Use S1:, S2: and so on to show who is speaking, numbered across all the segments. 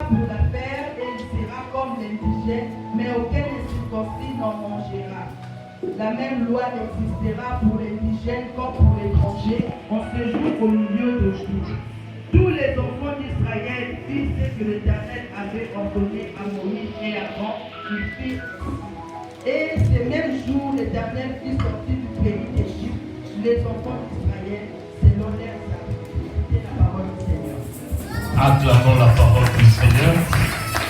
S1: pour la faire et il sera comme l'indigène, mais aucun incirconcis n'en mangera. La même loi existera pour l'indigène comme pour l'étranger en séjour au milieu de vous. Tous les enfants d'Israël firent ce que l'Éternel avait ordonné à Moïse et à Aaron. Ils firent. Et ce même jour, l'Éternel fit sortir du pays d'Égypte les enfants d'Israël selon leurs âges. C'était la parole du Seigneur.
S2: Acclamons la parole du Seigneur.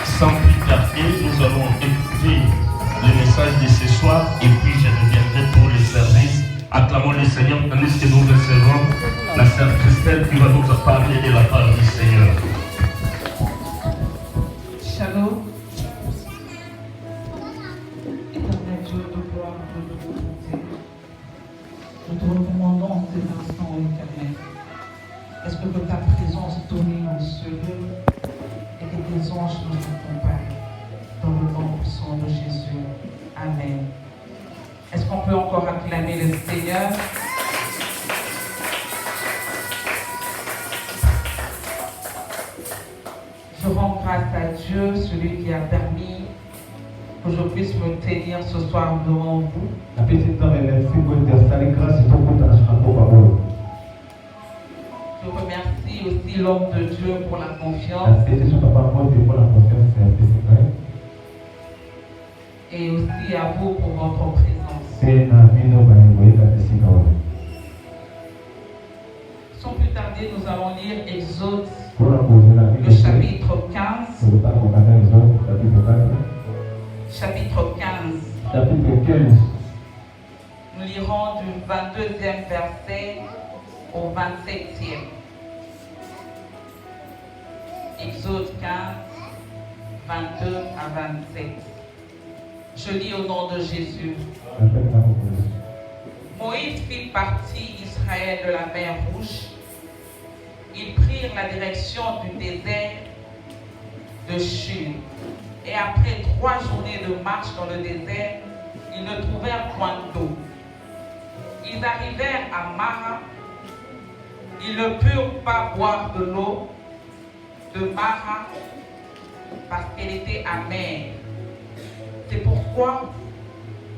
S2: Sans plus tarder, nous allons écouter le message de ce soir et puis je reviendrai pour le service. Acclamons le Seigneur tandis que nous recevons la sœur Christelle qui va nous parler de la part du Seigneur.
S3: Shalom. Éternel Dieu de gloire, Dieu de bonté, nous te recommandons en cet instant, Éternel. Est-ce que ta présence domine en ce lieu et que tes anges nous accompagnent dans le nom puissant de Jésus. Amen. Est-ce qu'on peut encore acclamer le Seigneur? Je rends grâce à Dieu, celui qui a permis que je puisse me tenir ce soir devant vous. Je remercie aussi l'homme de Dieu pour la confiance et aussi à vous pour votre présence. Sans plus tarder, nous allons lire Exode, le chapitre 15. Chapitre 15. Nous lirons du 22e verset au 27e. Exode 15, 22 à 27. Je lis au nom de Jésus. Moïse fit partie Israël de la mer Rouge. Ils prirent la direction du désert de Shur. Et après 3 journées de marche dans le désert, ils ne trouvèrent point d'eau. Ils arrivèrent à Mara. Ils ne purent pas boire de l'eau de Mara parce qu'elle était amère. C'est pourquoi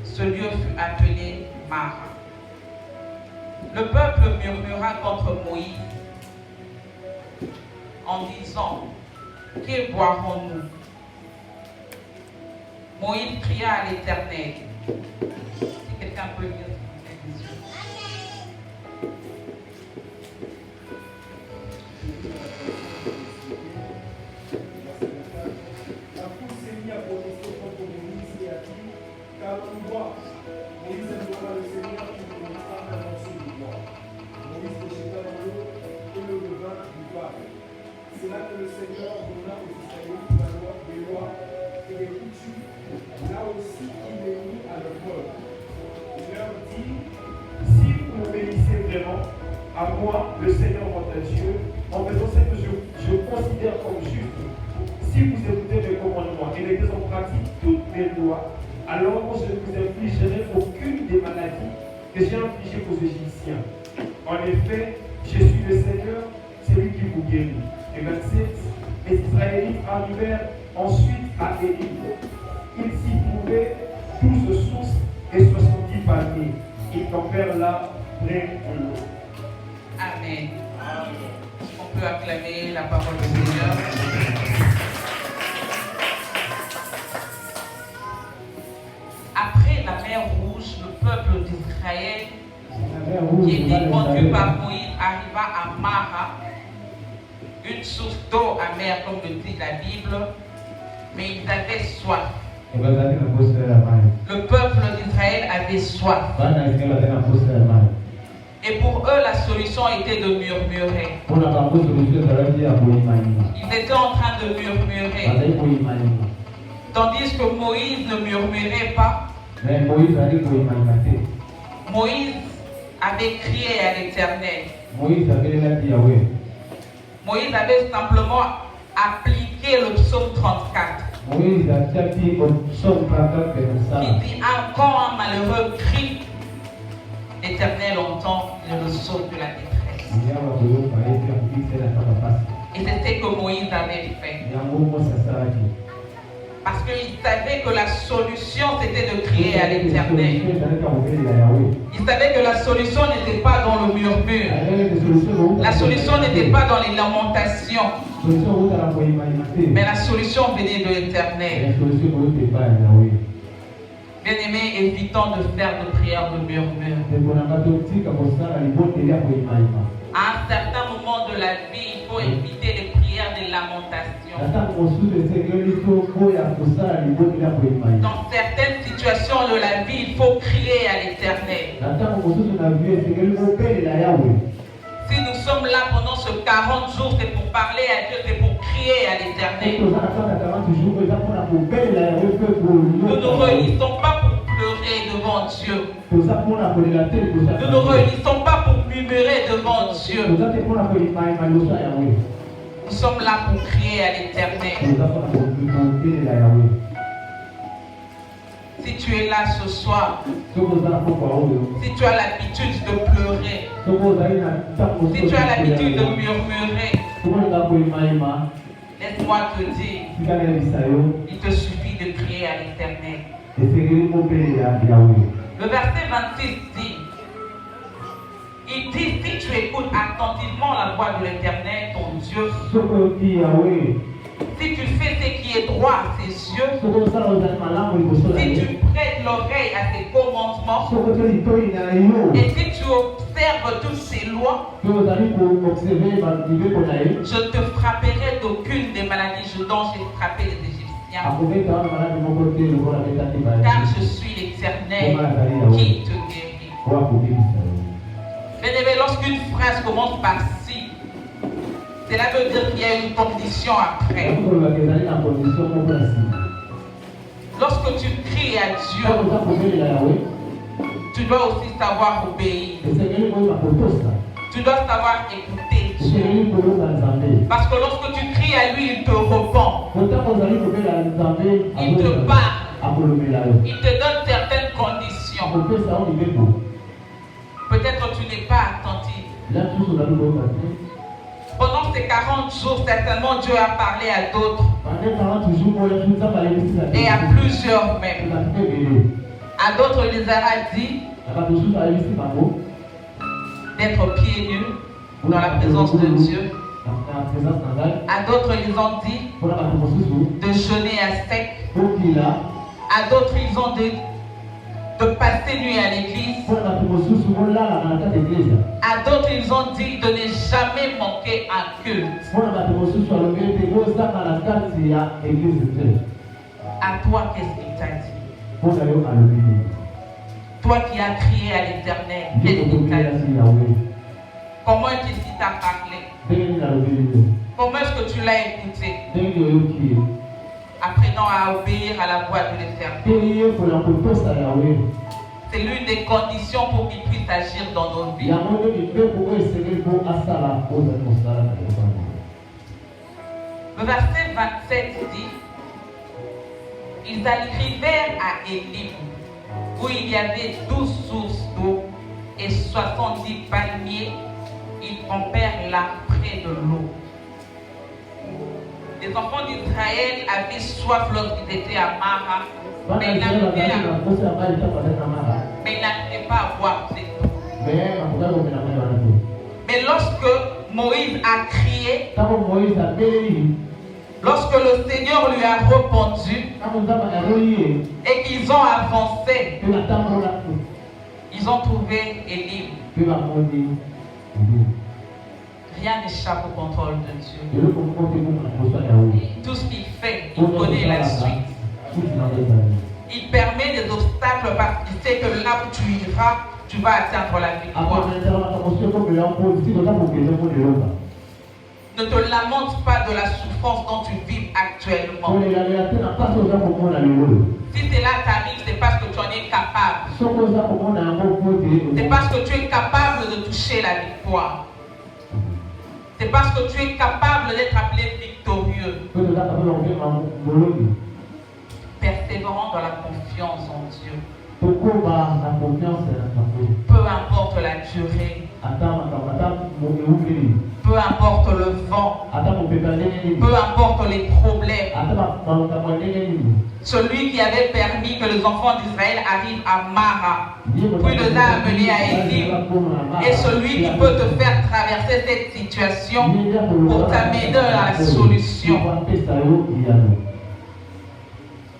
S3: ce lieu fut appelé Mara. Le peuple murmura contre Moïse en disant: que boirons-nous? Moïse cria à l'Éternel. Si quelqu'un peut lire, s'il vous plaît.
S4: La foule s'est mise à protester contre Moïse et a dit: qu'allons-nous boire? Moïse implora le Seigneur qui lui montra un morceau de bois. Moïse le jeta dans l'eau et le revint du buvable. C'est là que le Seigneur donna aux Israélites des lois et des coutumes, là aussi il les mit à leur peuple. Il leur dit: si vous m'obéissez vraiment, à moi, le Seigneur votre Dieu, en faisant ce que je considère comme juste, si vous écoutez mes commandements et mettez en pratique toutes mes lois, alors je ne vous infligerai aucune des maladies que j'ai infligées aux Égyptiens. En effet, je suis le Seigneur, celui qui vous guérit. Et 27, les Israélites arrivèrent ensuite à Élim. Ils s'y trouvaient 12 sources et 70 palmiers. Ils campèrent là près de l'eau.
S3: Amen. On peut acclamer la parole du Seigneur. Après la mer Rouge, le peuple d'Israël, qui était conduit par Moïse, arriva à Mara, une source d'eau amère, comme le dit la Bible, mais ils avaient soif. Le peuple d'Israël avait soif. Et pour eux, la solution était de murmurer. Ils étaient en train de murmurer. Tandis que Moïse ne murmurait pas. Moïse avait crié à l'Éternel. Moïse avait simplement appliqué le psaume 34. Qui dit: encore un malheureux cri, l'Éternel entend le son de la détresse. Et c'est ce que Moïse avait fait. Parce qu'il savait que la solution c'était de crier à l'Éternel. Il savait que la solution n'était pas dans le murmure. La solution n'était pas dans les lamentations. Mais la solution venait de l'Éternel. Bien-aimés, évitons de faire de prières de murmure. À un certain moment de la vie, il faut éviter les prières de lamentation. Dans certaines situations de la vie, il faut crier à l'Éternel. Si nous sommes là pendant ce 40 jours, c'est pour parler à Dieu, c'est pour crier à l'Éternel. Nous ne nous réunissons pas pour pleurer devant Dieu. Nous ne nous réunissons pas pour murmurer devant Dieu. Nous sommes là pour crier à l'Éternel. Si tu es là ce soir, si tu as l'habitude de pleurer, si tu as l'habitude de murmurer, laisse-moi te dire, il te suffit de crier à l'Éternel. Le verset 26 dit, il dit, si tu écoutes attentivement la voix de l'Éternel, ton Dieu, si tu fais ce qui est droit à ses yeux, si tu prêtes l'oreille à ses commandements, et si tu observes toutes ses lois, je te frapperai d'aucune des maladies dont j'ai frappé les Égyptiens. Car je suis l'Éternel qui te guérit. Bien-aimé, lorsqu'une phrase commence par si, cela veut dire qu'il y a une condition après. Lorsque tu cries à Dieu, tu dois aussi savoir obéir. Tu dois savoir écouter Dieu. Parce que lorsque tu cries à lui, il te répond. Il te parle. Il te donne certaines conditions. Peut-être tu n'es pas attentif. Pendant ces 40 jours, certainement Dieu a parlé à d'autres. Et à plusieurs même. À d'autres, il les a dit d'être pieds nus dans la présence de Dieu. À d'autres, ils ont dit de jeûner à sec. À d'autres, ils ont dit de passer nuit à l'église. À d'autres, ils ont dit de ne jamais manquer un culte. À toi, qu'est-ce qu'il t'a dit? Toi qui as crié à l'Éternel, qu'est-ce qu'il t'a dit? Comment est-ce qu'il t'a parlé? Comment est-ce que tu l'as écouté? Apprenons à obéir à la voix de l'Éternel. C'est l'une des conditions pour qu'il puisse agir dans nos vies. Le verset 27 dit, ils arrivèrent à Élim, où il y avait 12 sources d'eau et 70 palmiers. Ils campèrent là près de l'eau. Les enfants d'Israël avaient soif lorsqu'ils étaient à Mara, mais ils n'arrivaient pas à boire cette eau. Mais lorsque Moïse a crié, lorsque le Seigneur lui a répondu et qu'ils ont avancé, ils ont trouvé Élim. Rien n'échappe au contrôle de Dieu. Tout ce qu'il fait, il connaît la suite. Il permet des obstacles parce qu'il sait que là où tu iras, tu vas atteindre la victoire. Ne te lamente pas de la souffrance dont tu vis actuellement. Si cela t'arrive, c'est parce que tu en es capable. C'est parce que tu es capable de toucher la victoire. C'est parce que tu es capable d'être appelé victorieux. Persévérant dans la confiance en Dieu. Peu importe la durée, Peu importe le vent, peu importe les problèmes, celui qui avait permis que les enfants d'Israël arrivent à Mara, puis les a amenés à Élim, et celui qui peut te faire traverser cette situation pour t'amener à la solution.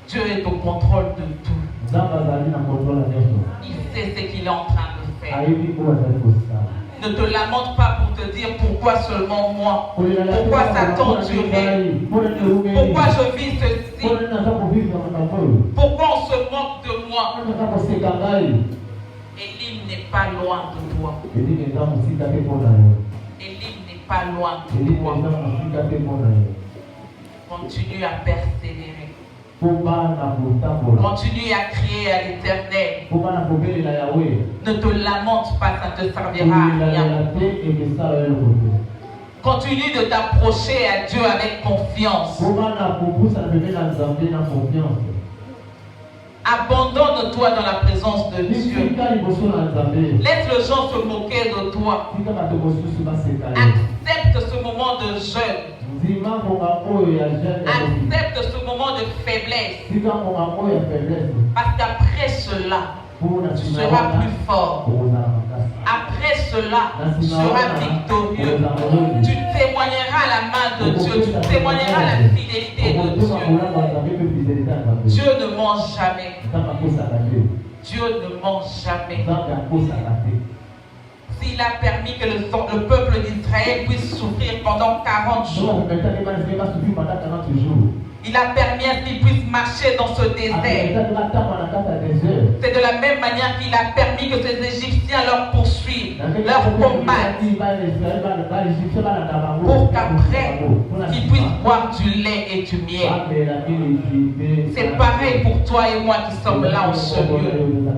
S3: Dieu est au contrôle de tout. Il sait ce qu'il est en train de faire. Ne te lamente pas pour te dire pourquoi seulement moi, pourquoi ça t'a duré, pourquoi je vis ceci, pourquoi on se moque de moi. Élim n'est pas loin de toi. Élim n'est pas loin de toi. Continue à persévérer. Continue à crier à l'Éternel. Ne te lamente pas, ça ne te servira à rien. Continue de t'approcher à Dieu avec confiance. Abandonne-toi dans la présence de Dieu. Laisse les gens se moquer de toi. Accepte ce moment de jeûne. Accepte ce moment de faiblesse. Parce qu'après cela, tu seras plus fort. Après cela, tu seras victorieux. Tu témoigneras la main de Dieu. Tu témoigneras la fidélité de Dieu. Dieu ne ment jamais. Dieu ne ment jamais. S'il a permis que le peuple d'Israël puisse souffrir pendant 40 jours, il a permis qu'ils puissent marcher dans ce désert. C'est de la même manière qu'il a permis que ces Égyptiens leur poursuivent, leur combattent, pour qu'après, qu'ils puissent boire du lait et du miel. C'est pareil pour toi et moi qui sommes là en ce lieu.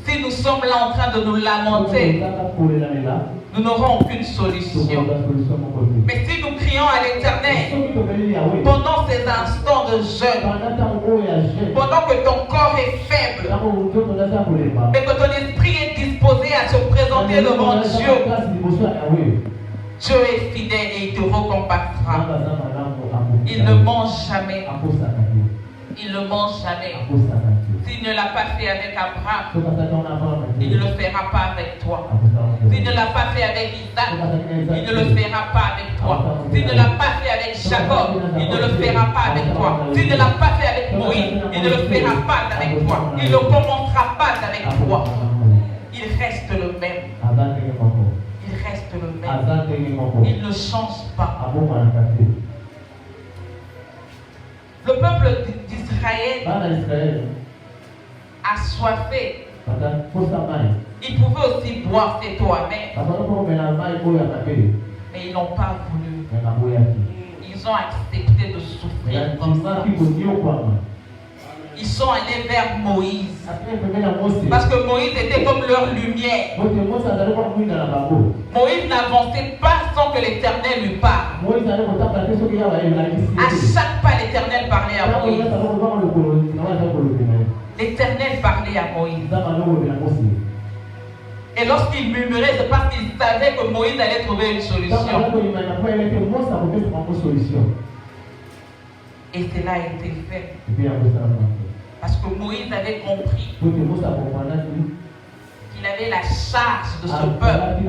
S3: Si nous sommes là en train de nous lamenter, nous n'aurons aucune solution. Mais si nous crions à l'Éternel pendant ces instants de jeûne, pendant que ton corps est faible, mais que ton esprit est disposé à se présenter devant Dieu, Dieu est fidèle et il te récompensera. Il ne mange jamais. Il ne mange jamais. S'il ne l'a pas fait avec Abraham, il ne le fera pas avec toi. S'il ne l'a pas fait avec Isaac, il ne le fera pas avec toi. S'il ne l'a pas fait avec Jacob, il ne le fera pas avec toi. S'il ne l'a pas fait avec Moïse, il ne le fera pas avec toi. Il ne commencera pas avec toi. Il reste le même. Il reste le même. Il ne change pas. Le peuple d'Israël a soifé. Ils pouvaient aussi boire cette eau amère. Mais ils n'ont pas voulu. Ils ont accepté de souffrir comme ça. Ils sont allés vers Moïse. Parce que Moïse était comme leur lumière. Moïse n'avançait pas sans que l'Éternel lui parle. À chaque pas, l'Éternel parlait à Moïse. L'Éternel parlait à Moïse. Et lorsqu'il murmurait, c'est parce qu'il savait que Moïse allait trouver une solution. Et cela a été fait. Parce que Moïse avait compris qu'il avait la charge de ce peuple.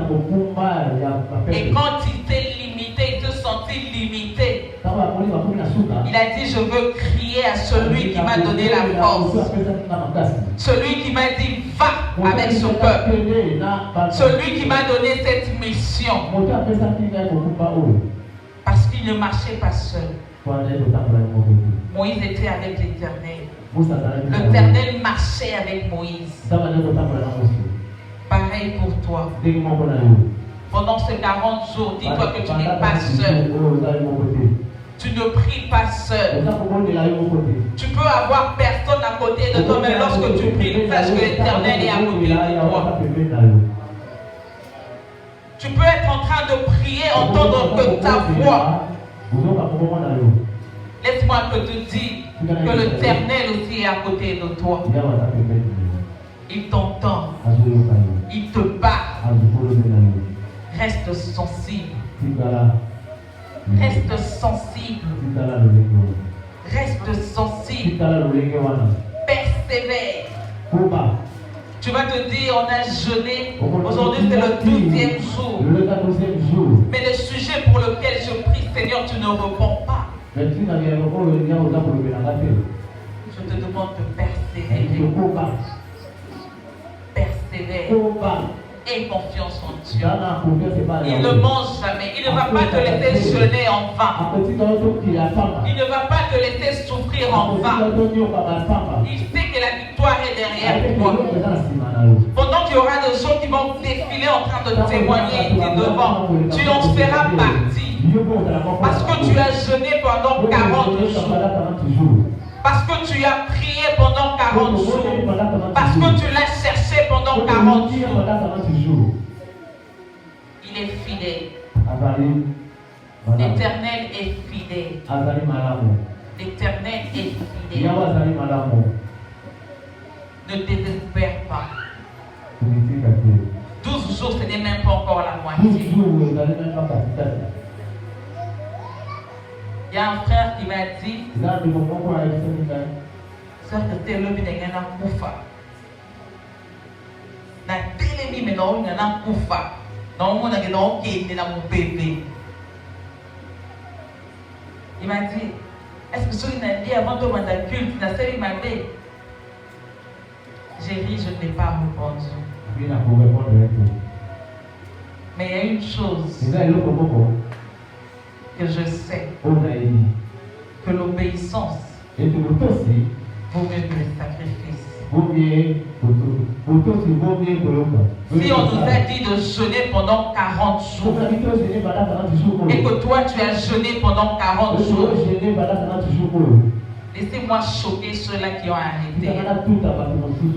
S3: Et quand il s'est limité, il se sentit limité. Il a dit, je veux crier à celui qui m'a donné la force. Celui qui m'a dit, va avec ce peuple. Celui qui m'a donné cette mission. Parce qu'il ne marchait pas seul. Moïse était avec l'Éternel. L'Éternel marchait avec Moïse. Pareil pour toi. Pendant ces 40 jours, dis-toi que tu n'es pas seul. Tu ne pries pas seul. Tu peux avoir personne à côté de toi, mais lorsque tu pries, sache que l'Éternel est à côté de toi. Tu peux être en train de prier, entendre que ta voix. Laisse-moi te dire que l'Éternel aussi est à côté de toi. Il t'entend. Il te parle. Reste sensible. Reste sensible. Reste sensible. Persévère. Tu vas te dire, on a jeûné. Aujourd'hui, c'est le 12e jour. Mais le sujet pour lequel je prie, Seigneur, tu ne réponds pas. Je te demande de persévérer. Persévère. Aie confiance en Dieu. Il ne mange jamais. Il ne va pas te laisser jeûner en vain. Il ne va pas te laisser souffrir en vain. Il sait que la victoire est derrière toi. Pendant qu'il y aura des gens qui vont défiler en train de témoigner ici devant, tu en feras partie. Parce que tu as jeûné pendant 40 jours. Parce que tu as prié pendant 40 jours. Parce que tu l'as cherché pendant 40 jours. Il est fidèle. L'Éternel est fidèle. L'Éternel est fidèle. Ne désespère pas. 12 jours, ce n'est même pas encore la moitié. Il y a un frère qui m'a dit, sœur que t'es le bien na kufa. Na télémi mais non na kufa. Non mon na non qui na mon bébé. Il m'a dit, est-ce que celui n'a dit avant de m'en culte na série m'a dit. J'ai ri, je n'ai pas répondu. Mais il y a une chose que je sais, que l'obéissance vaut mieux que le sacrifice. Si on nous a dit de jeûner pendant 40 jours et que toi tu as jeûné pendant 40 jours, laissez-moi choquer ceux-là qui ont arrêté.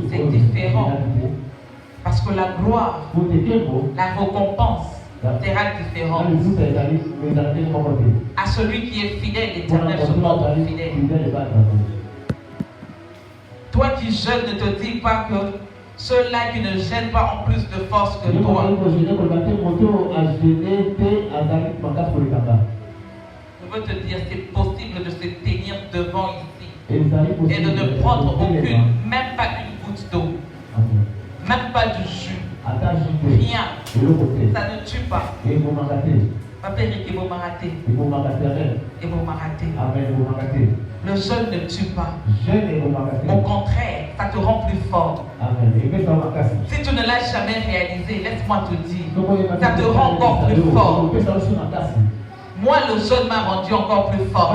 S3: C'est différent. Parce que la gloire, la récompense sera différente. À celui qui est fidèle, l'Éternel se montre fidèle. Toi qui jeûnes, ne te dis pas que ceux-là qui ne gênent pas ont plus de force que toi. Je veux te dire, c'est possible de se tenir devant ici et de ne prendre aucune, même pas une goutte d'eau, même pas du jus, rien. Ça ne tue pas. Papa Eric, il va m'arrêter. Le jeûne ne tue pas. Au contraire, ça te rend plus fort. Si tu ne l'as jamais réalisé, laisse-moi te dire, ça te rend encore plus fort. Moi, le jeûne m'a rendu encore plus fort.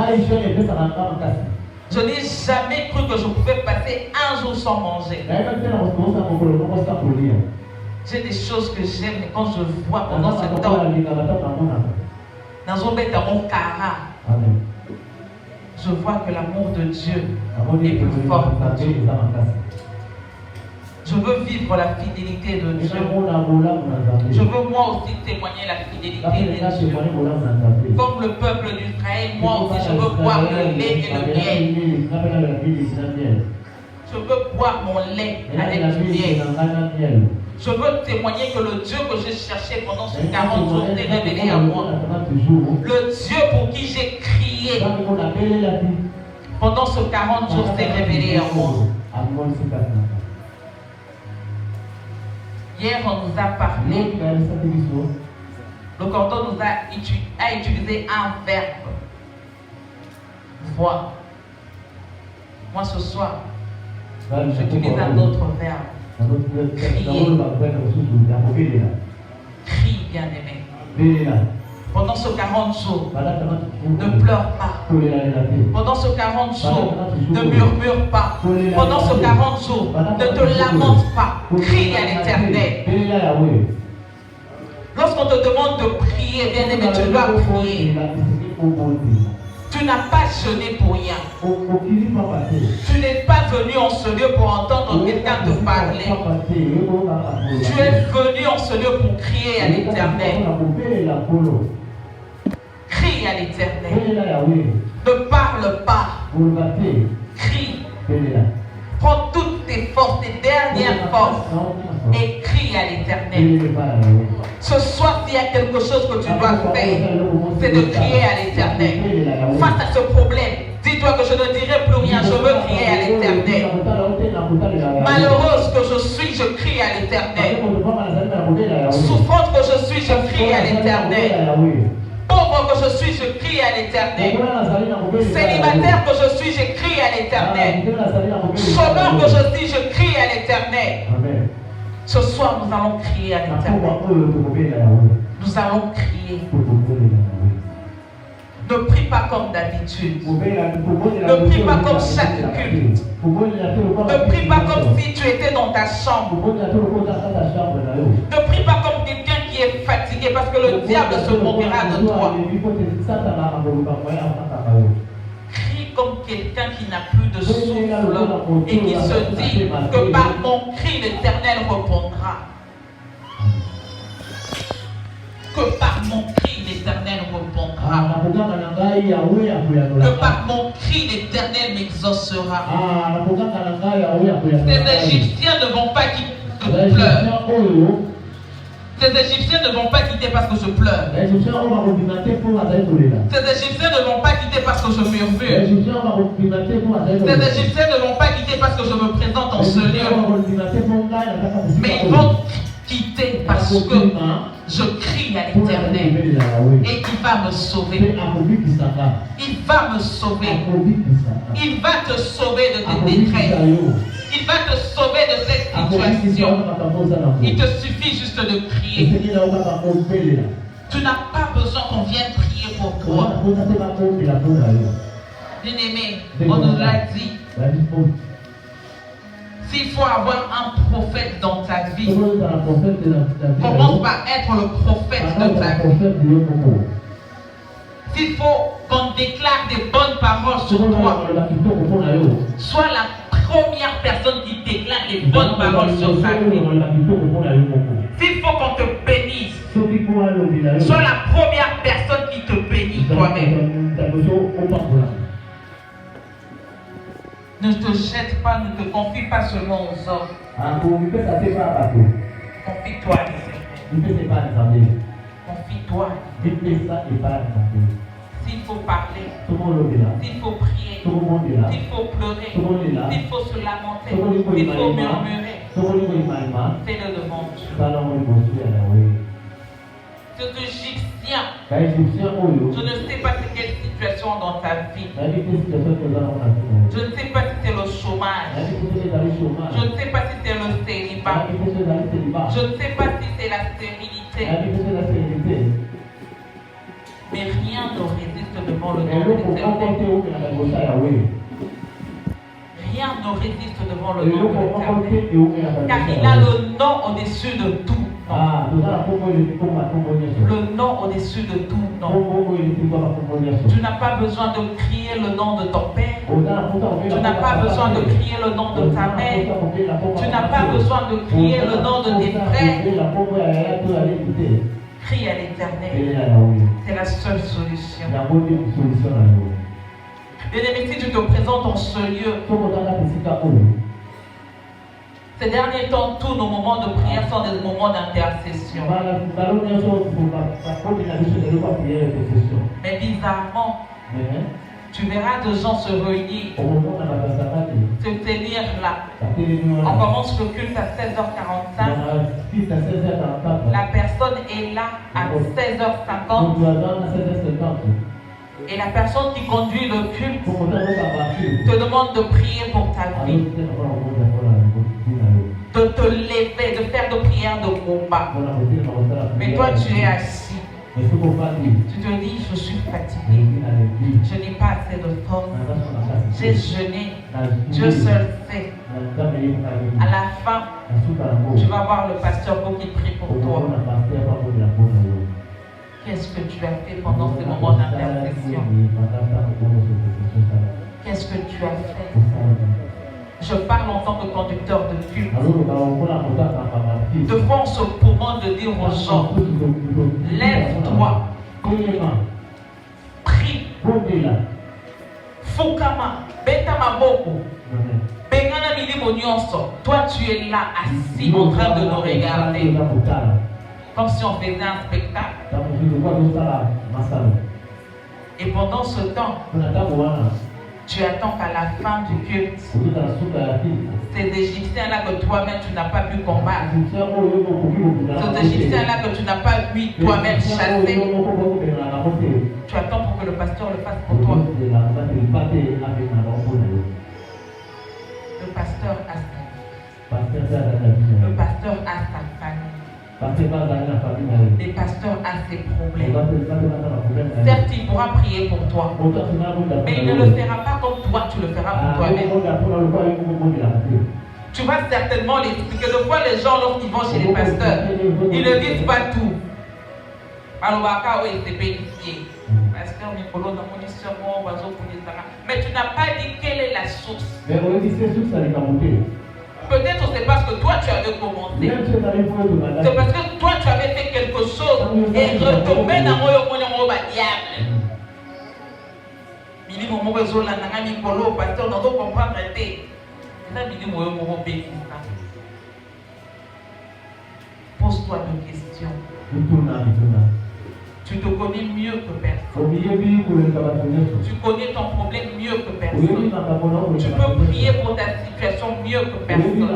S3: Je n'ai jamais cru que je pouvais passer un jour sans manger. J'ai des choses que j'aime, mais quand je vois pendant ce temps, dans mon cara, je vois que l'amour de Dieu est plus fort que Dieu. Je veux vivre la fidélité de Dieu. Je veux moi aussi témoigner la fidélité de Dieu. Comme le peuple d'Israël, moi aussi je veux boire le lait et le miel. Je veux boire mon lait avec du miel. Je veux témoigner que le Dieu que j'ai cherché pendant ces 40 jours s'est révélé à moi. Le Dieu pour qui j'ai crié pendant ces 40 jours s'est révélé à moi. Hier, on nous a parlé. Le canton nous a utilisé un verbe. Voir. Moi, ce soir, j'utilise un autre verbe. Crie, bien-aimé. Pendant ce 40 jours, ne pleure pas. Pendant ce 40 jours, ne murmure pas. Pendant ce 40 jours, ne te lamente pas. Crie à l'Éternel. Lorsqu'on te demande de prier, bien-aimé, tu dois prier. Tu n'as pas jeûné pour rien. Tu n'es pas venu en ce lieu pour entendre quelqu'un te parler. Tu es venu en ce lieu pour crier à l'Éternel. Crie à l'Éternel. Ne parle pas. Crie. Prends toute tes forces, tes dernières forces, et crie à l'Éternel. Ce soir, s'il y a quelque chose que tu dois faire, c'est de crier à l'Éternel. Face à ce problème, dis-toi que je ne dirai plus rien, je veux crier à l'Éternel. Malheureuse que je suis, je crie à l'Éternel. Souffrante que je suis, je crie à l'Éternel. Pauvre que je suis, je crie à l'Éternel. Célibataire que je suis, je crie à l'Éternel. Chômeur que je suis, je crie à l'Éternel. Ce soir, nous allons crier à l'Éternel. Nous allons crier. Ne prie pas comme d'habitude. Ne prie pas comme chaque culte. Ne prie pas comme si tu étais dans ta chambre. Ne prie pas comme quelqu'un qui est fatigué parce que le diable se moquera de toi. Crie comme quelqu'un qui n'a plus de souffle et qui se dit que par mon cri l'Éternel répondra. Que par mon cri l'Éternel répondra. Que par mon cri l'Éternel m'exaucera. Ces Égyptiens ne vont pas quitter pleure. Ces Égyptiens ne vont pas quitter parce que je pleure. Ces Égyptiens ne vont pas quitter parce que je murmure. Ces Égyptiens ne vont pas quitter parce que je me présente en ce lieu. Mais ils vont quitter parce que je crie à l'Éternel et il va me sauver. Il va me sauver. Il va te sauver de tes détresses. Il va te sauver de cette situation. Il te suffit juste de crier. Tu n'as pas besoin qu'on vienne prier pour toi. Bien-aimé, on nous l'a dit. S'il faut avoir un prophète dans ta vie, commence par être le prophète de ta vie. S'il faut qu'on déclare des bonnes paroles sur toi, sois la première personne qui déclare les bonnes paroles sur ta vie. S'il faut qu'on te bénisse, sois la première personne qui te bénit toi-même. Ne te jette pas, ne te confie pas seulement aux hommes. Confie-toi à Dieu. Confie-toi. S'il faut parler, s'il faut prier, s'il faut pleurer, s'il faut se lamenter, s'il faut murmurer, fais-le devant Dieu. Cet Égyptien, je ne sais pas c'est quelle situation dans ta vie. Je ne sais pas si c'est le chômage. Je ne sais pas si c'est le célibat. Je ne sais pas si c'est la stérilité. Mais rien ne résiste devant le nom de l'Éternel. Rien ne résiste devant le nom de l'Éternel. Car il a le nom au-dessus de tout. Le nom au-dessus de tout nom. Tu n'as pas besoin de crier le nom de ton père. Tu n'as pas besoin de crier le nom de ta mère. Tu n'as pas besoin de crier le nom de tes frères. Crie à l'Éternel. C'est la seule solution. Bien-aimé, si tu te présentes en ce lieu, ces derniers temps, tous nos moments de prière sont des moments d'intercession. Mais bizarrement, tu verras deux gens se réunir, se tenir là. On commence le culte à 16h45. La personne est là à 16h50. Et la personne qui conduit le culte te demande de prier pour ta vie, de te lever, de faire de prières de combat. Mais toi, tu es assis. Tu te dis, je suis fatigué. Je n'ai pas assez de force. J'ai jeûné. Dieu seul sait. À la fin, tu vas voir le pasteur pour qu'il prie pour toi. Qu'est-ce que tu as fait pendant ces moments d'intercession? Qu'est-ce que tu as fait? Je parle en tant que conducteur de culte. De fois, on se commande de dire aux gens, lève-toi, prie, Fukama, Beta Maboko, Bengana Toi, tu es là, assis, en train de nous regarder. Comme si on faisait un spectacle. Et pendant ce temps, tu attends qu'à la fin du culte, ces Égyptiens-là que toi-même tu n'as pas pu combattre, ces Égyptiens-là que tu n'as pas pu toi-même chasser, tu attends pour que le pasteur le fasse pour toi. Le pasteur a sa vie. Le pasteur a sa famille. Le pasteur a ses problèmes. Certes, il pourra prier pour toi, mais il ne le fera pas comme toi, tu le feras pour toi-même. Tu vas certainement l'expliquer. De fois, les gens, lorsqu'ils vont chez les pasteurs, ils ne disent pas tout. Mais tu n'as pas dit quelle est la source. Peut-être c'est parce que toi tu avais commencé. C'est parce que toi tu avais fait quelque chose et retombé dans mon diable. Minimum mon réseau là n'a mis polo pasteur on doit comprendre été. Ça minimum mon béni. Pose-toi des questions. Tu te connais mieux que personne. Tu connais ton problème mieux que personne. Tu peux prier pour ta situation mieux que personne.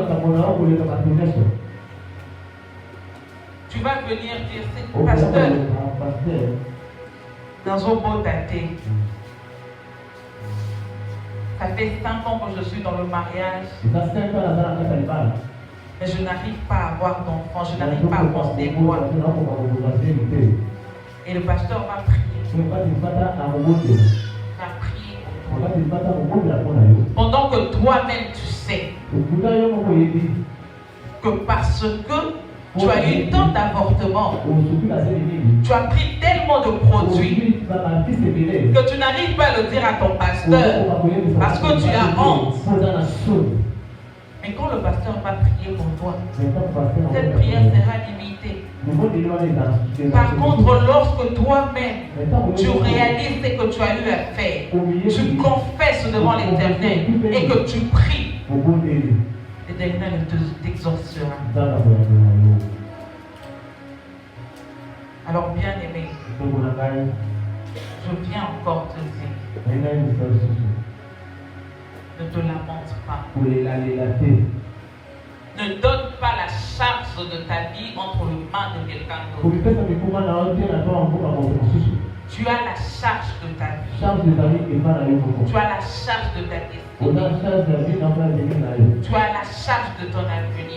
S3: Tu vas venir dire, c'est pasteur, dans un beau daté. Ça fait 5 ans que je suis dans le mariage. Mais je n'arrive pas à avoir d'enfant. Je n'arrive pas à concevoir. Et le pasteur va prier. Va prier pour toi. Pendant que toi-même tu sais que parce que tu as eu tant d'avortements, tu as pris tellement de produits que tu n'arrives pas à le dire à ton pasteur parce que tu as honte. Mais quand le pasteur va prier pour toi, cette prière sera limitée. Par contre, lorsque toi-même tu réalises ce que tu as eu à faire, tu confesses devant l'Éternel et que tu pries, l'Éternel t'exaucera. Alors bien aimé, je viens encore te dire, ne te lamente pas. Ne donne pas la charge de ta vie entre les mains de quelqu'un d'autre. Tu as la charge de ta vie. Tu as la charge de ta destinée. Tu as la charge de ton avenir.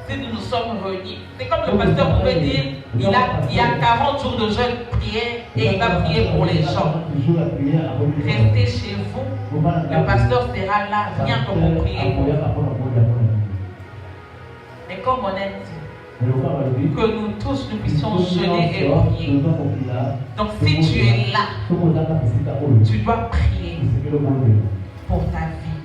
S3: Si nous nous sommes réunis, c'est comme le pasteur pouvait dire, il y a 40 jours de jeûne prière et il va prier pour les gens. Restez chez vous, le pasteur sera là, rien que pour prier pour vous. Mais comme on aime dit, que nous tous nous puissions jeûner et prier. Donc si tu es là, tu dois prier pour ta vie.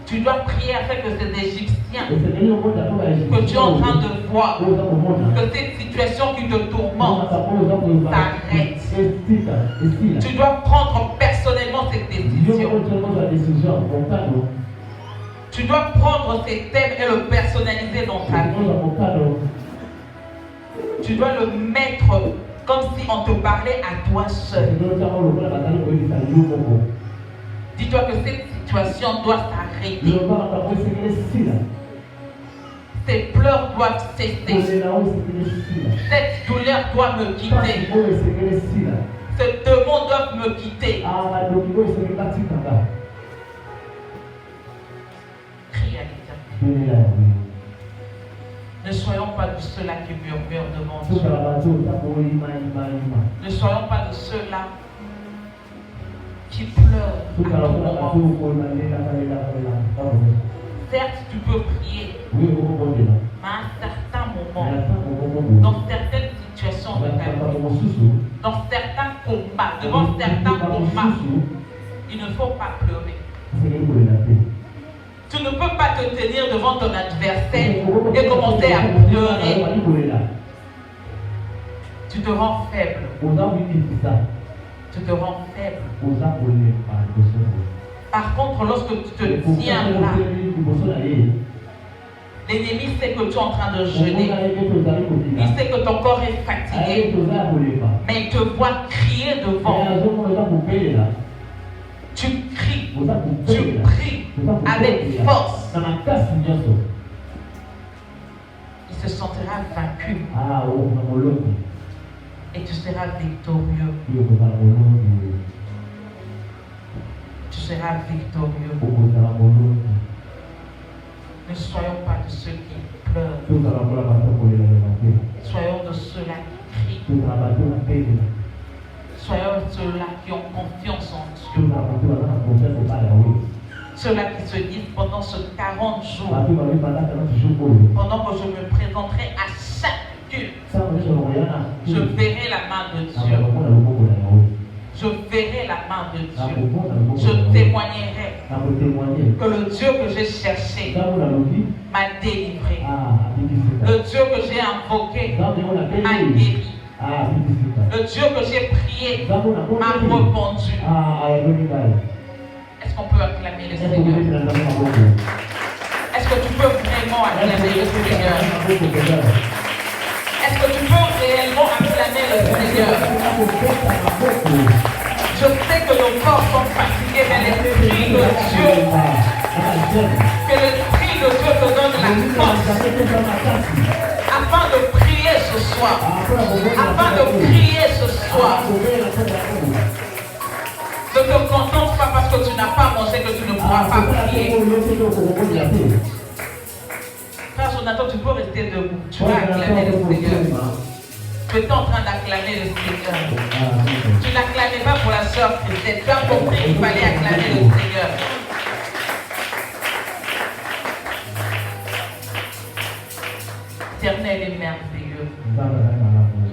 S3: Tu dois prier afin que ces Égyptiens que tu es en train de voir, que cette situation qui te tourmente s'arrête. Tu dois prendre personnellement cette décision. Tu dois prendre ces thèmes et le personnaliser dans ta vie. Tu dois le mettre comme si on te parlait à toi seul. Dis-toi que cette situation doit s'arrêter. Ces pleurs doivent cesser. Cette douleur doit me quitter. Ce démon doit me quitter. Crie à l'Éternel. Ne soyons pas de ceux-là qui murmurent devant Dieu. Ne soyons pas de ceux-là qui pleurent à tout moment. Certes, tu peux prier, mais à un certain moment, dans certaines situations de ta vie, dans certains combats, devant certains combats, il ne faut pas pleurer. Tu ne peux pas te tenir devant ton adversaire et commencer à pleurer. Tu te rends faible. Tu te rends faible. Par contre, lorsque tu te tiens là, l'ennemi sait que tu es en train de jeûner. Il sait que ton corps est fatigué. Mais il te voit crier devant. Tu cries, tu pries avec force. Il se sentira vaincu. Et tu seras victorieux. Tu seras victorieux. Ne soyons pas de ceux qui pleurent. Soyons de ceux-là qui crient. Soyons ceux-là qui ont confiance en Dieu. Ceux-là qui se disent pendant ce 40 jours, pendant que je me présenterai à chaque culte, je verrai la main de Dieu. Je verrai la main de Dieu. Je témoignerai que le Dieu que j'ai cherché m'a délivré. Le Dieu que j'ai invoqué m'a guéri. Le Dieu que j'ai prié m'a répondu. Est-ce qu'on peut acclamer le Seigneur? Est-ce que tu peux vraiment acclamer le Seigneur? Est-ce que tu peux réellement acclamer le Seigneur? Je sais que nos corps sont fatigués, mais l'Esprit de Dieu, que l'Esprit de Dieu te donne la force afin de prier ce soir. Afin de prier ce soir. Ne te contente pas parce que tu n'as pas mangé que tu ne pourras pas prier. Frère Jonathan, tu peux rester debout. Tu vas acclamer le Seigneur. Tu es en train d'acclamer le Seigneur. Tu n'acclamais pas pour la sœur Christelle. Tu as compris qu'il fallait acclamer le Seigneur. L'Éternel est merveilleux.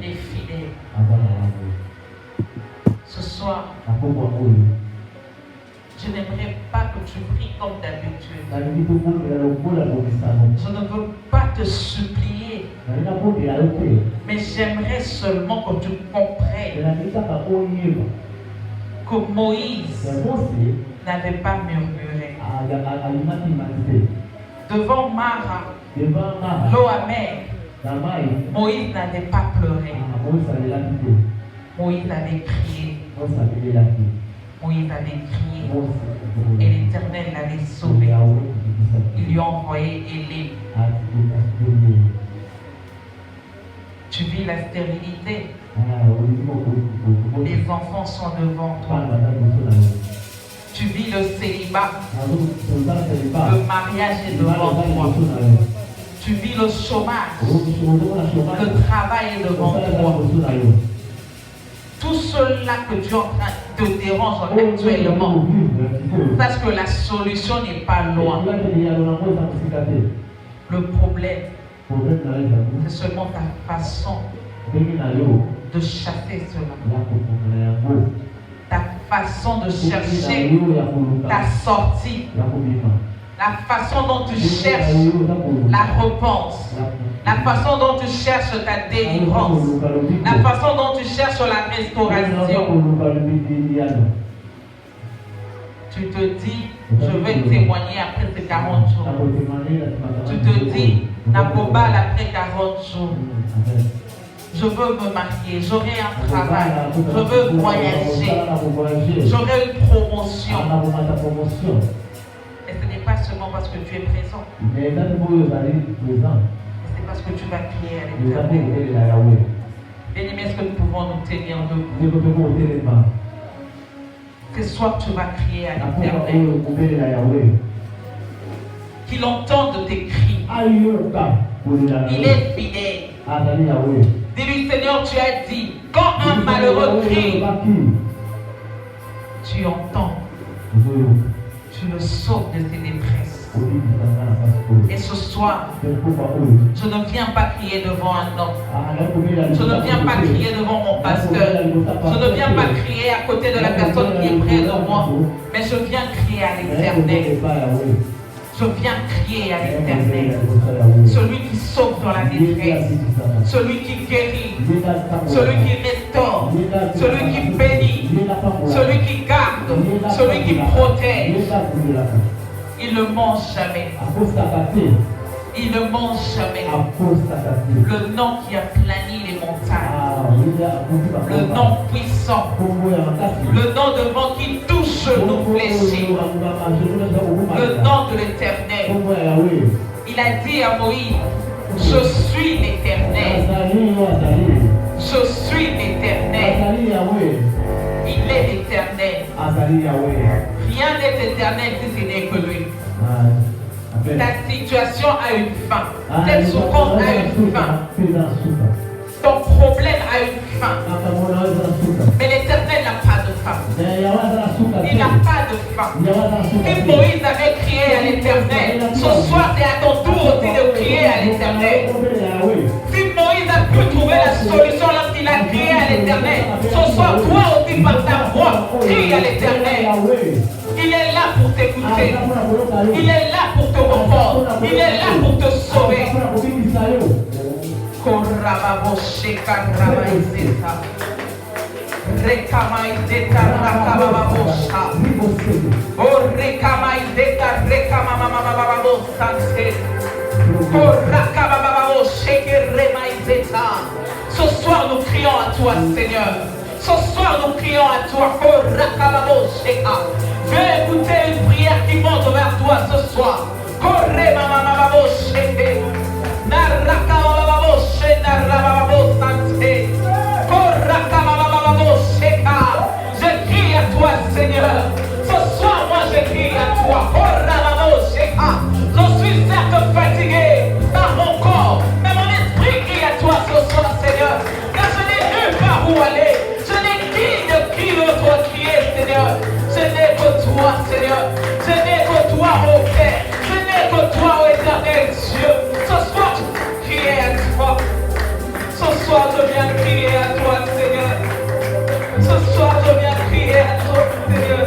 S3: Il est fidèle. Ce soir, je n'aimerais pas que tu pries comme d'habitude. Je ne veux pas te supplier, mais j'aimerais seulement que tu comprennes que Moïse n'avait pas murmuré. Devant Mara, l'eau amère, Moïse n'avait pas pleuré. Moïse avait crié. Moïse avait crié. Et l'Éternel l'avait sauvé. Il lui a envoyé Élie. Tu vis la stérilité. Les enfants sont devant toi. Tu vis le célibat. Le mariage est devant toi. Tu vis le chômage. Le travail est devant toi. Tout cela que tu es en train de déranger actuellement, parce que la solution n'est pas loin. Le problème, c'est seulement ta façon de chasser cela. Ta façon de chercher ta sortie. La façon dont tu cherches la réponse. La façon dont tu cherches ta délivrance. La façon dont tu cherches la restauration. Tu te dis, je vais témoigner après ces 40 jours. Tu te dis, Nakobal après 40 jours. Je veux me marier, j'aurai un travail, je veux voyager, j'aurai une promotion. Et ce n'est pas seulement parce que tu es présent. C'est parce que tu vas crier à l'Éternel. Bien-aimés, est-ce que nous pouvons nous tenir debout? Ce soir, tu vas crier à l'Éternel. Qu'il entende tes cris. Il est fidèle. Dis-lui, Seigneur, tu as dit, quand un malheureux crie, tu entends. Tu le sauves de tes détresses. Et ce soir, je ne viens pas crier devant un homme. Je ne viens pas crier devant mon pasteur. Je ne viens pas crier à côté de la personne qui est près de moi. Mais je viens crier à l'Éternel. Je viens crier à l'Éternel. Celui qui sauve dans la détresse. Celui qui guérit. Celui qui restaure. Celui qui bénit. Celui qui garde. celui qui protège, il ne mange jamais. Il ne mange jamais. Le nom qui a plani les montagnes. Le nom puissant. Le nom devant qui touche nos blessures. Le nom de l'Éternel. Il a dit à Moïse, je suis l'Éternel. Je suis l'Éternel. Il est l'Éternel. Rien n'est éternel si ce n'est que lui. Ta situation a une fin. Cette souffrance a une fin. Ton problème a une fin. Mais l'Éternel n'a pas de fin. Il n'a pas de fin. Et Moïse avait crié à l'Éternel. Ce soir, c'est à ton tour aussi de crier à l'Éternel. Si Moïse a pu trouver la solution lorsqu'il a crié à l'Éternel, ce soir, toi aussi par ta voix, crie à l'Éternel. Il est là pour t'écouter. Il est là pour te répondre. Il est là pour te sauver. Ce soir nous crions à toi, Seigneur. Ce soir nous crions à toi. Viens écouter une prière qui monte vers toi ce soir. Je crie à toi, Seigneur. Ce soir, moi je crie à toi. Je suis certes fatigué par mon corps, mais mon esprit crie à toi ce soir, Seigneur. Car je n'ai nulle part où aller. Je n'ai qui veut crier, Seigneur. Ce n'est que toi, Seigneur. Ce n'est que toi, ô Père. Ce n'est que toi, ô éternel Dieu. Ce soir, je viens crier à toi. Ce soir, je viens crier à toi, Seigneur. Ce soir, je viens crier à toi, Seigneur.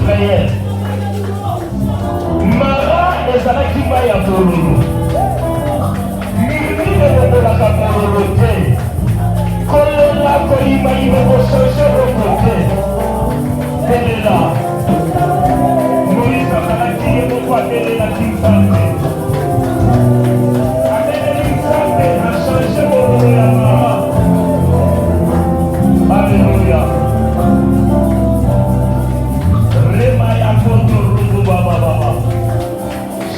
S2: Israël. Mara ezalaki mai ya bololo. Mimi elobolaka bololo te. Kolela koyimayima kochange roko te. Telela. Moïse azalaki ye moko abelelaki Nzambe. Abeleli Nzambe achange bololo ya Mara. Alléluia. Rema ya koto rubu baba baba.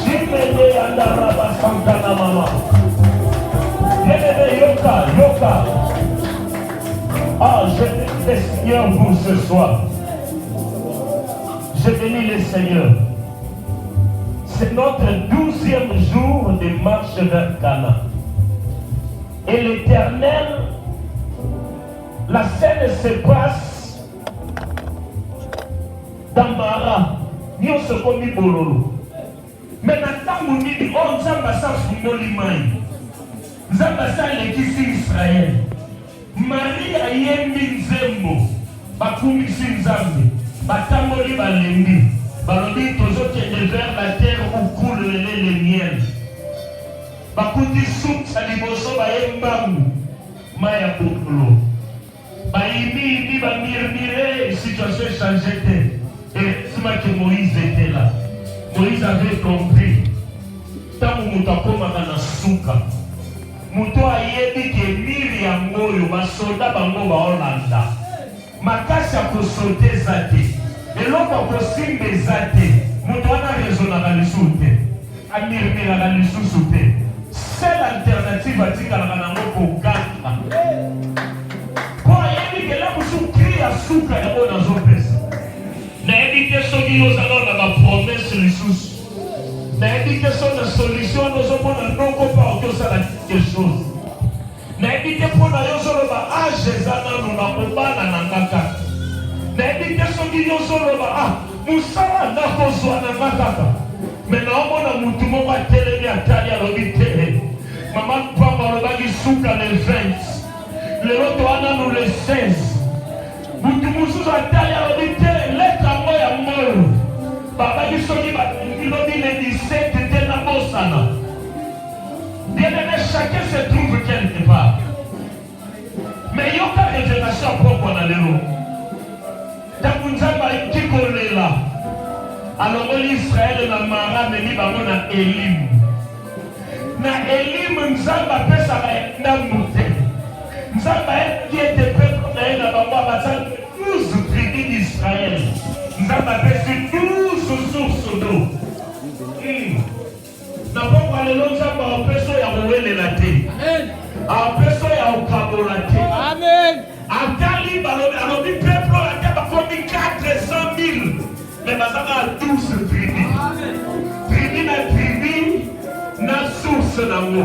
S2: Jimene yandaraba santana mama. Bien-aimé, yoka, yoka. Ah, je bénis le Seigneur pour ce soir. Je bénis le Seigneur. C'est notre 12e jour de marche vers Cana. Et l'Éternel, la scène se passe dans Mara. Nous sommes comme Bololo. Mais maintenant, nous disons, oh, nous sommes passés sur Molimai. Nous sommes passés l'église Israël. Marie a yembi nzembo. Bakumisi nzambe. Batamoli balembi. Balobi tozokende vers la terre où coule le lait et le miel. Bakuti soupe sa liboso bayembamu. Maya Bololo. Baïmi, Mirmire, situation changeait. Et c'est moi que Moïse était là. Moïse avait compris. Tant que nous avons souka. Muto ayebi ke miri ya moyo basoda bango ba Holanda. Makasi ya kosote zate. Eloko kosimbe zate. Muto ana rezonaka lisusu te. Amirmiraka lisusu te. Seule alternative atikalaka nango koganga. Ya suka ya bona zopesa. Na ebite soki yozala na ba promesse lisusu. Na ebite so na solution nozomona ndoko pa okosala quelque chose. Na ebite pona yozoloba age ezana na kobana na ngaka. Na ebite soki yozoloba musala nakozwa na ngaka. Mais naomona mutu moko atelemi atali alobi te. Mama papa alobaki suka le 20. Lelo toana no le 16. Mutu mususu atali alobi te leta ngo ya molo. Babaki soki bakilobi le 17 te na bosana. Bien-aimé, chacun se trouve quelque part. Mais yoka révélation propre na lelo. Tangu Nzambe aliki kolela. Alongoli Israël na Mara memi bango na Elim. Na Elim Nzambe apesaka ndambu te. Nzambe qui était prêt na bango abazaki 12 tribus d'Israël. Nzambe apesi 12 sources d'eau. Na pokwa lelo Nzambe apeso ya kowelela te. Apeso ya kokabola te.
S5: Amen.
S2: Atali alobi peuple ate bakomi 400,000. Mais bazaka 12 tribus. Tribu na tribu na source nango.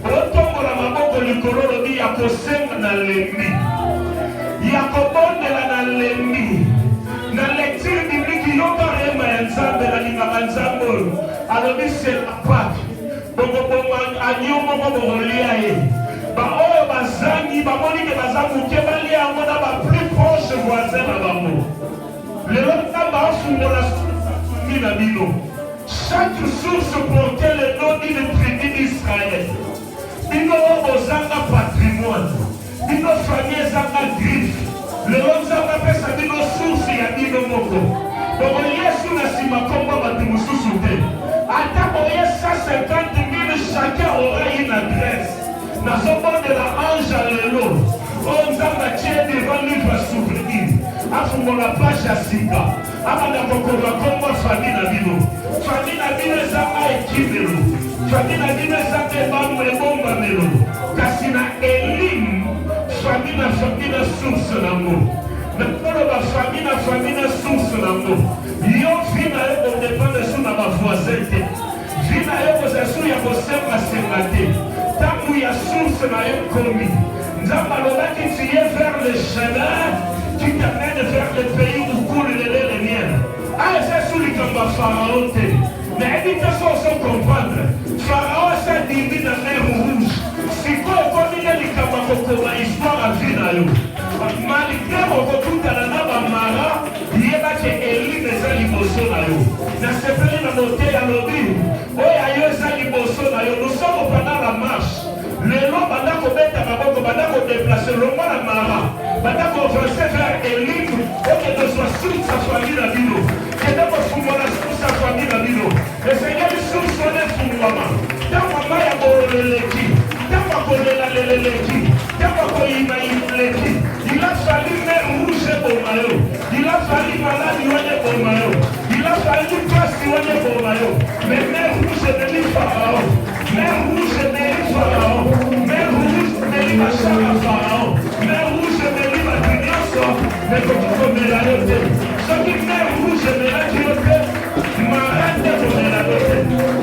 S2: Otombola maboko likolo lobi ya kosenga na lembi. Ya kobondela na lembi. Na lecture biblique yoka rema ya Nzambe na lingaka Nzambe. Alobi c'est la Pâque. Bongo anyo moko bokolia ye. Ba oyo bazangi bamoni ke bazangu ke balia yango na ba plus proche voisin na bango. Lelo Nzambe afungola source na bino. Chaque source portait le nom d'une tribu d'Israël. Bino bozanga patrimoine. Bino famille zanga griffe. Lelo Nzambe apesa bino source ya bino moko. Bongo Yesu na sima komba batu mosusu te. Ata boye 150,000 chacun aura une adresse. Nazomondela ange lelo. Oh Nzambe atie devant livre à souvenir. Afungola page ya sika. Abanda kokoba komba famille na bino. Famille na bino ezanga ekimelo. Famille na bino ezanga ebango ebombamelo. Kasi na Elim, famille na source nango. Nakoloba famille na source nango. Yo vi na yo kodepende su na bavoisin te. Vi na yo kozasu ya kosenga te. Tangu ya source na yo komi. Nzambe alobaki tu es vers le chemin qui t'amène vers le pays où coule le lait et le miel. C'est sous le camp de Pharaon. Mais évitez ça sans comprendre. Pharaon s'est dit dans la mer rouge. Si quoi est comme il est le camp de l'histoire à vie. Malgré mon retour à la Mara, il y a que Élie noté à l'objet. Nous sommes pendant la marche. Le long, pendant qu'on met à Maboko, pendant qu'on déplace le long à Mara, pendant qu'on va se faire un livre, et que nous soyons sur sa famille la vie. Que nous soyons sur sa famille la vie. Le Seigneur est sur son maman. Dans ma main, il y a l'équipe. Dans ma colère, l'équipe. Dans ma colère, l'équipe. Il a fallu mer rouge pour Mayo. Il a fallu malade pour Mayo. Il a fallu passe pour Mayo. Mais mer rouge de l'île Pharaon. Mer rouge de l'île Pharaon. Mer rouge de l'île Pharaon. Mer rouge de l'île Pharaon. Mais quand tu connais la note, ce qui est mer rouge de l'île Pharaon, m'arrête de donner la note.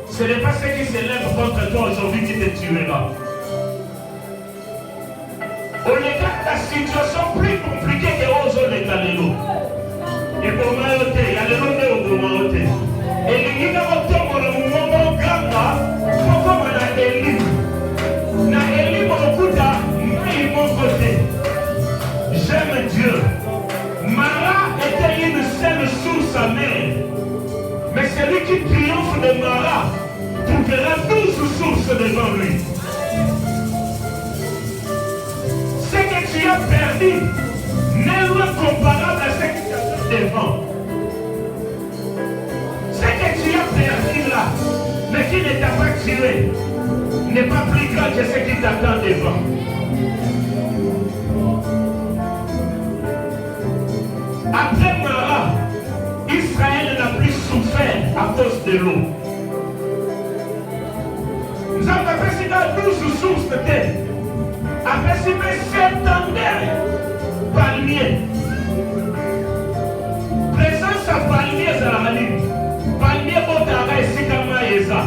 S2: Ce n'est pas ce qui s'élève contre toi aujourd'hui qui te tuera. Au regard de la situation plus compliquée que aux autres Galileo. Et pour Mayotte, il y a le nom de Mayotte. Et il y a un temps où le moment grand, pourquoi on a élu? On a élu mon couta, mais mon côté. J'aime Dieu. Mara était une seule source amère. Mais celui qui triomphe de Mara trouvera 12 sources devant lui. Ce que tu as perdu n'est pas comparable à ce que tu as devant. Ce que tu as perdu là, mais qui ne t'a pas tué, n'est pas plus grand que ce qui t'attend devant. Après Mara, Israël n'a plus souffert à cause de l'eau. Nous avons apprécié dans 12 sources de terre. Apprécié 70 palmiers. Présence à palmiers à la ligne. Palmiers Otara et Sikama Eza.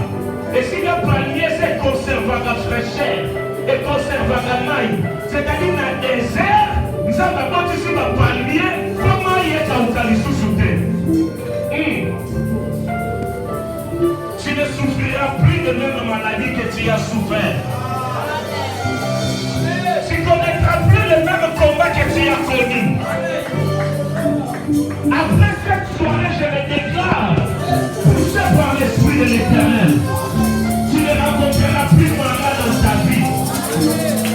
S2: Et si le palmier c'est conserver la fraîcheur et conserver la c'est-à-dire dans le désert, nous avons pas ici ma palmier, comment il est dans le sous terre. Tu ne souffriras plus de même maladie que tu as souffert. Tu ne connaîtras plus le même combat que tu as connu. Après cette soirée, je le déclare, poussé par l'Esprit de l'Éternel, tu ne rencontreras plus malade dans ta vie.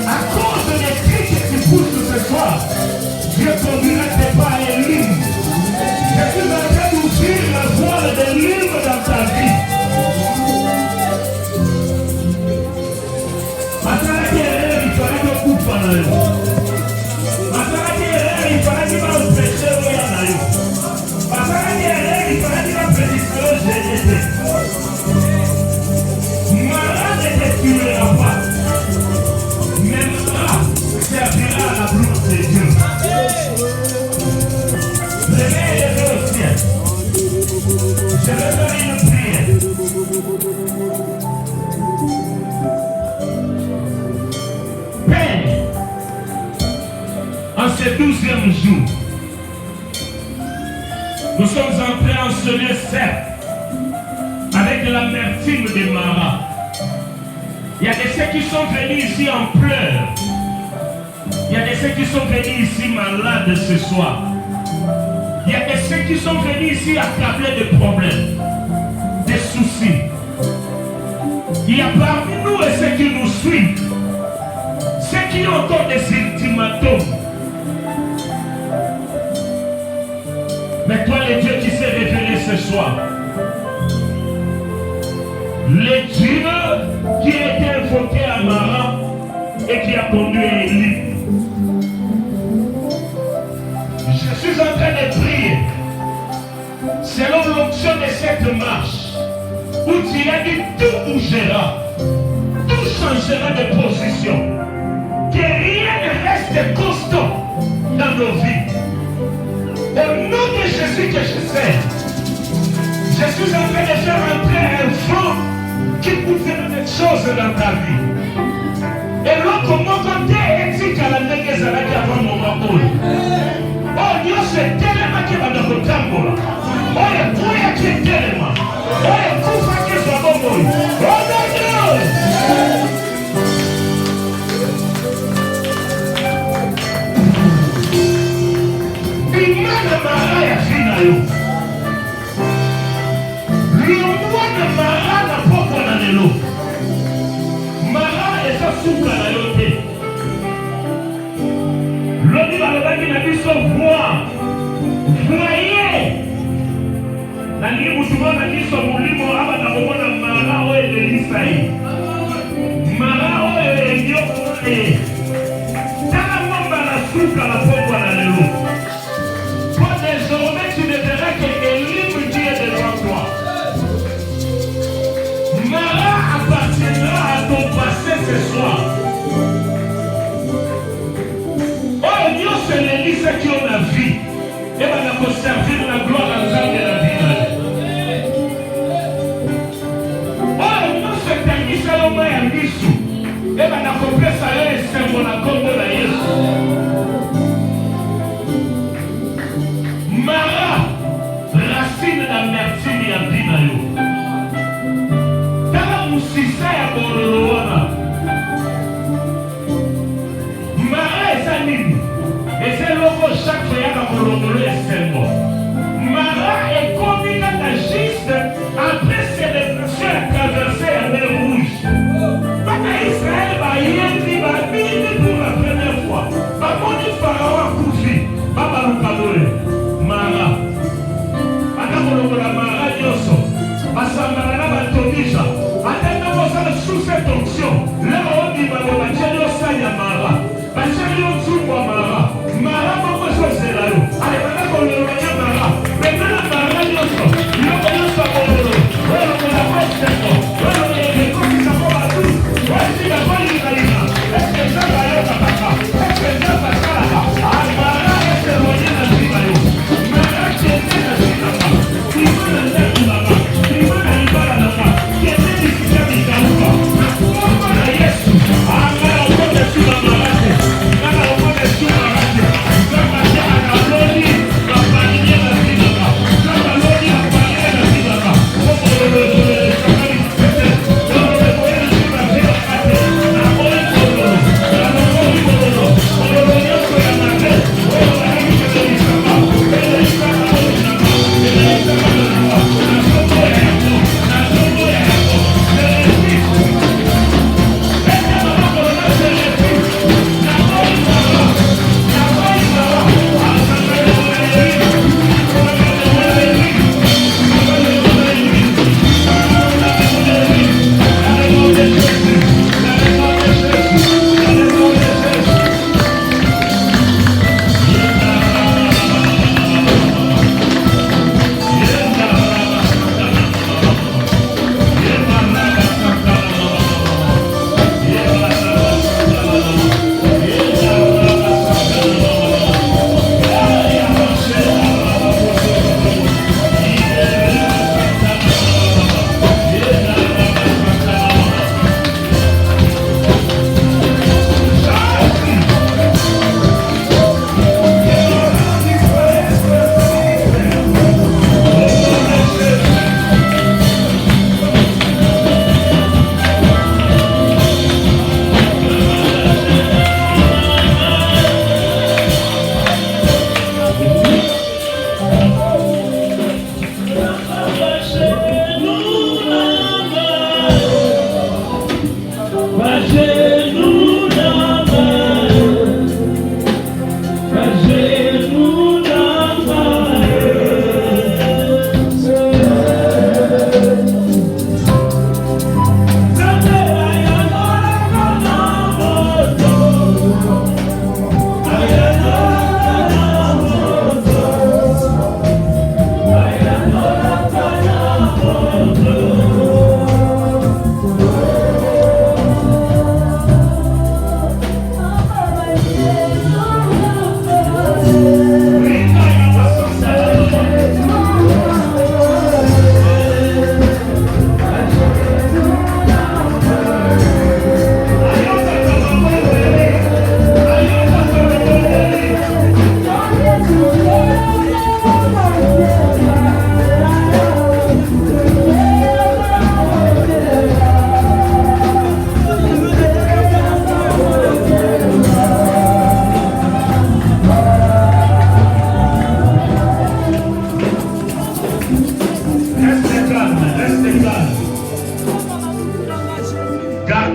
S2: À cause des cris que tu pousses ce soir, Dieu conduira tes pas à l'hymne. Je suis en train d'ouvrir la voile de l'hymne dans ta vie. Il fallait que coupe pendant le il fallait qu'il va empêcher le Yanaï. Il fallait qu'il va prédire le GDT. Malade ne te tuera pas. Mais Mara servira à la gloire de Dieu. Levez les yeux au ciel. Je vais faire une prière. Père, en ce 12e jour, nous sommes entrés en ce lieu certes avec l'amertume de Mara. Il y a de ceux qui sont venus ici en pleurs. Il y a de ceux qui sont venus ici malades ce soir. Il y a de ceux qui sont venus ici accablés de problèmes, de soucis. Il y a parmi nous et ceux qui nous suivent, ceux qui ont encore des ultimatums. Mais toi, le Dieu qui s'est révélé ce soir, le Dieu qui a été invoqué à Mara et qui a conduit à Élie. Je suis en train de prier selon l'onction de cette marche où tu as dit tout bougera, tout changera de position, que rien ne reste constant dans nos vies. Au nom de Jésus que je sais, je suis en train de faire entrer un vent qui gouverne des choses dans ta vie. Et là, comment on dit à la nègre avant mon moment. Oh, Dieu, c'est tellement qui va dans le camp. Oh, il y a qui est tellement. Oh, il y a qui soit bon. Oh, non, non. Mara ya fina yo. Le mois de Mara n'a pas quoi dans l'eau. Mara est sa souka na yo te. L'oni balobaki na biso voir. Voyez. Na ngi mutuba na biso mulimo aba na komona Mara oyo elelisa ye. Mara oyo enyoko ye. Tala mwamba na souka na pokwa na l'eau. Désormais, tu ne verras que Élie qui est devant toi. Mara appartiendra à ton passé ce soir. Oh Dieu, c'est l'Élie qui a la vie. Et va nous servir la gloire à Dieu de la vie. Oh Dieu, c'est Élie qui a la vie. Et va nous comprendre ça et c'est mon accord de la Mara, racine d'amertume ya bina yo. Tala musisa ya bololo wana. Mara eza nini? Eza loko chaque fois yaka bololo esengo. Mara ekomi kaka juste après célébration ya traversée ya mer rouge. Baka Israël ba yendi ba bini pour la première fois.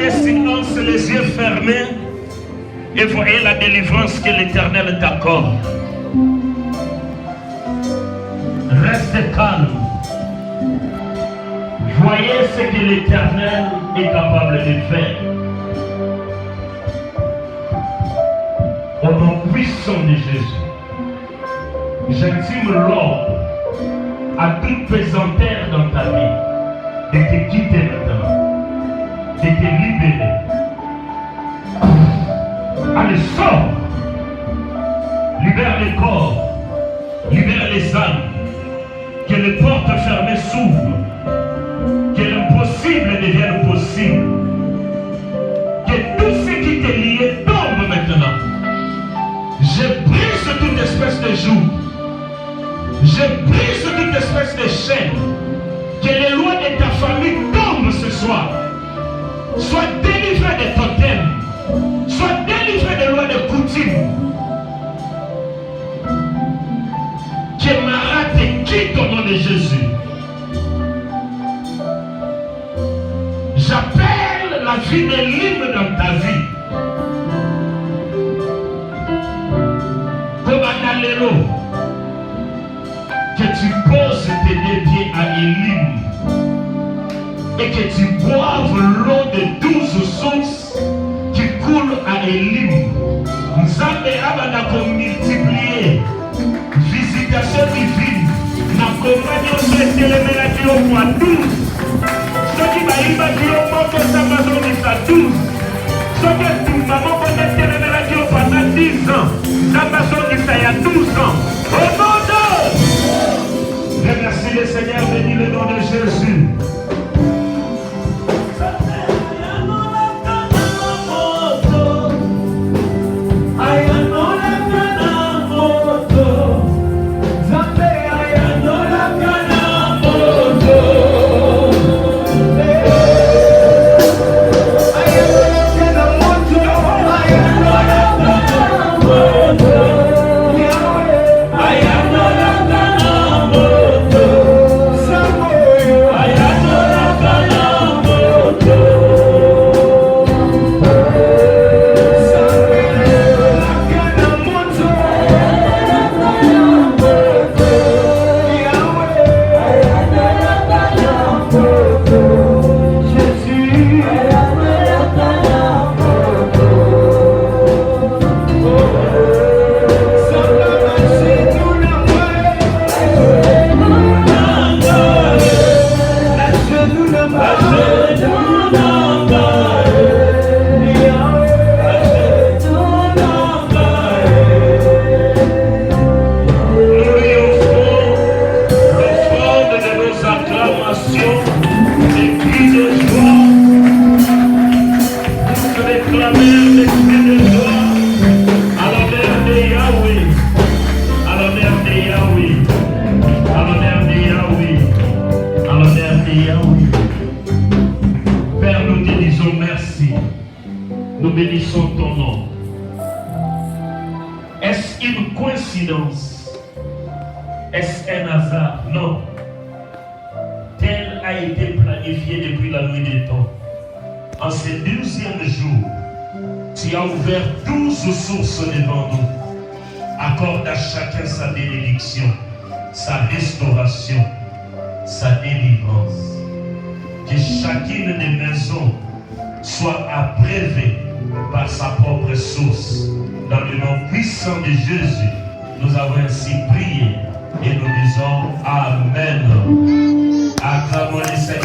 S2: Gardez silence, les yeux fermés, et voyez la délivrance que l'Éternel t'accorde. Reste calme. Voyez ce que l'Éternel est capable de faire. Au nom puissant de Jésus, j'intime l'ordre à toute pesanteur dans ta vie de te quitter maintenant, de te libérer. Allez, sors! Libère les corps, libère les âmes, que les portes fermées s'ouvrent, que l'impossible devienne possible, que tout ce qui t'est lié tombe maintenant. Je brise toute espèce de joug, je brise toute espèce de chaîne, que les lois de ta famille tombent ce soir. Sois délivré des totems, sois délivré des lois de coutume. Que Mara te quitte au nom de Jésus. J'appelle la vie de l'hymne dans ta vie. Comme Analélo, que tu poses tes deux pieds à Élim et que tu boives l'eau de 12 sources qui coulent à Élim. Nzambe abana multiplier visitation divine. Na compagnie de l'élément au moins 12. Ceux qui va y au monde ça va donner ça 12. Ceux qui tout maman peut être l'élément pendant 10 ans. Ça va donner ça il y a 12 ans. Au nom de remercie le Seigneur, bénis le nom de Jésus. Nous bénissons ton nom. Est-ce une coïncidence? Est-ce un hasard? Non. Tel a été planifié depuis la nuit des temps. En ce 12e jour, tu as ouvert 12 sources devant nous. Accorde à chacun sa bénédiction, sa restauration, sa délivrance. Que chacune des maisons soit abreuvée par sa propre source. Dans le nom puissant de Jésus, nous avons ainsi prié et nous disons Amen. Acclamons le Seigneur.